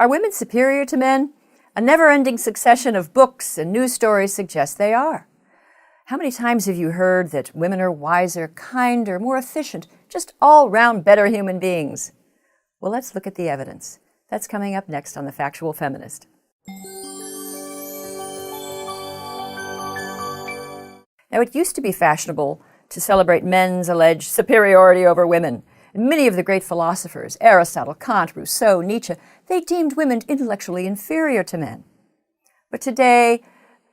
Are women superior to men? A never-ending succession of books and news stories suggest they are. How many times have you heard that women are wiser, kinder, more efficient, just all-round better human beings? Well, let's look at the evidence. That's coming up next on The Factual Feminist. Now, it used to be fashionable to celebrate men's alleged superiority over women. And many of the great philosophers, Aristotle, Kant, Rousseau, Nietzsche, they deemed women intellectually inferior to men. But today,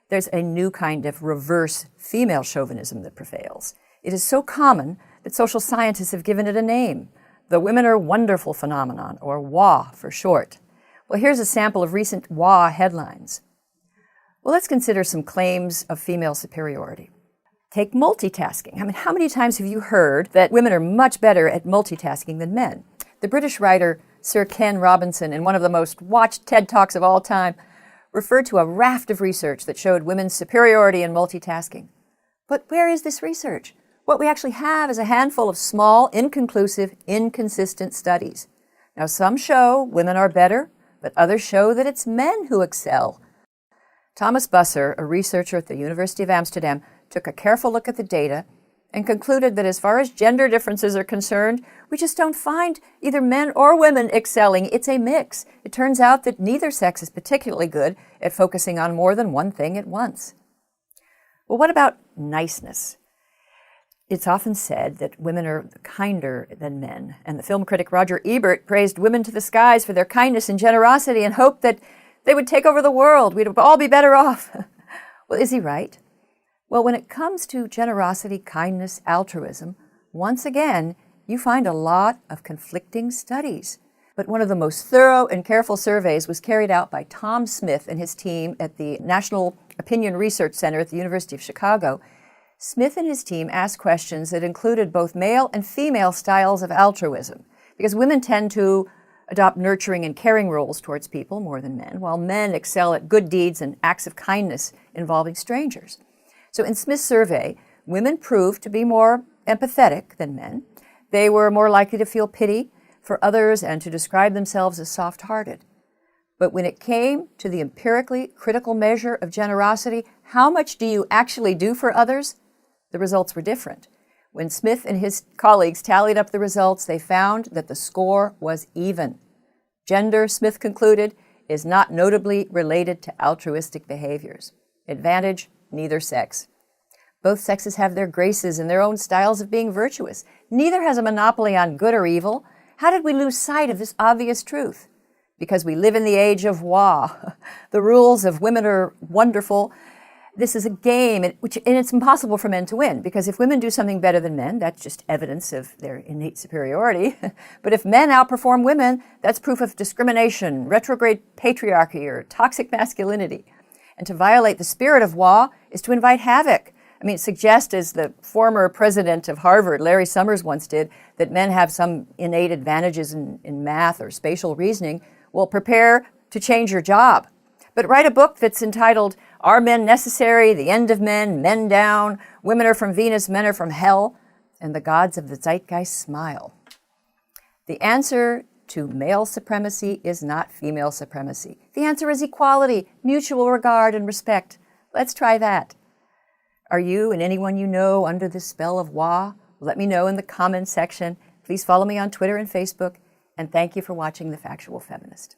there's a new kind of reverse female chauvinism that prevails. It is so common that social scientists have given it a name, the women are wonderful phenomenon, or WA for short. Well, here's a sample of recent WA headlines. Well, let's consider some claims of female superiority. Take multitasking. I mean, how many times have you heard that women are much better at multitasking than men? The British writer Sir Ken Robinson, in one of the most watched TED Talks of all time, referred to a raft of research that showed women's superiority in multitasking. But where is this research? What we actually have is a handful of small, inconclusive, inconsistent studies. Now, some show women are better, but others show that it's men who excel. Thomas Busser, a researcher at the University of Amsterdam, took a careful look at the data and concluded that as far as gender differences are concerned, we just don't find either men or women excelling. It's a mix. It turns out that neither sex is particularly good at focusing on more than one thing at once. Well, what about niceness? It's often said that women are kinder than men, and the film critic Roger Ebert praised women to the skies for their kindness and generosity and hoped that they would take over the world. We'd all be better off. Well, is he right? Well, when it comes to generosity, kindness, altruism, once again, you find a lot of conflicting studies. But one of the most thorough and careful surveys was carried out by Tom Smith and his team at the National Opinion Research Center at the University of Chicago. Smith and his team asked questions that included both male and female styles of altruism, because women tend to adopt nurturing and caring roles towards people more than men, while men excel at good deeds and acts of kindness involving strangers. So in Smith's survey, women proved to be more empathetic than men. They were more likely to feel pity for others and to describe themselves as soft-hearted. But when it came to the empirically critical measure of generosity, how much do you actually do for others? The results were different. When Smith and his colleagues tallied up the results, they found that the score was even. Gender, Smith concluded, is not notably related to altruistic behaviors. Advantage, neither sex. Both sexes have their graces and their own styles of being virtuous. Neither has a monopoly on good or evil. How did we lose sight of this obvious truth? Because we live in the age of WA. The rules of women are wonderful. This is a game, and it's impossible for men to win, because if women do something better than men, that's just evidence of their innate superiority. But if men outperform women, that's proof of discrimination, retrograde patriarchy, or toxic masculinity. And to violate the spirit of WA is to invite havoc. I mean, suggest, as the former president of Harvard, Larry Summers, once did, that men have some innate advantages in math or spatial reasoning. Well, prepare to change your job. But write a book that's entitled, Are Men Necessary? The End of Men, Men Down, Women Are from Venus, Men Are from Hell, and the gods of the zeitgeist smile. The answer to male supremacy is not female supremacy. The answer is equality, mutual regard, and respect. Let's try that. Are you and anyone you know under the spell of WA? Let me know in the comments section. Please follow me on Twitter and Facebook, and thank you for watching The Factual Feminist.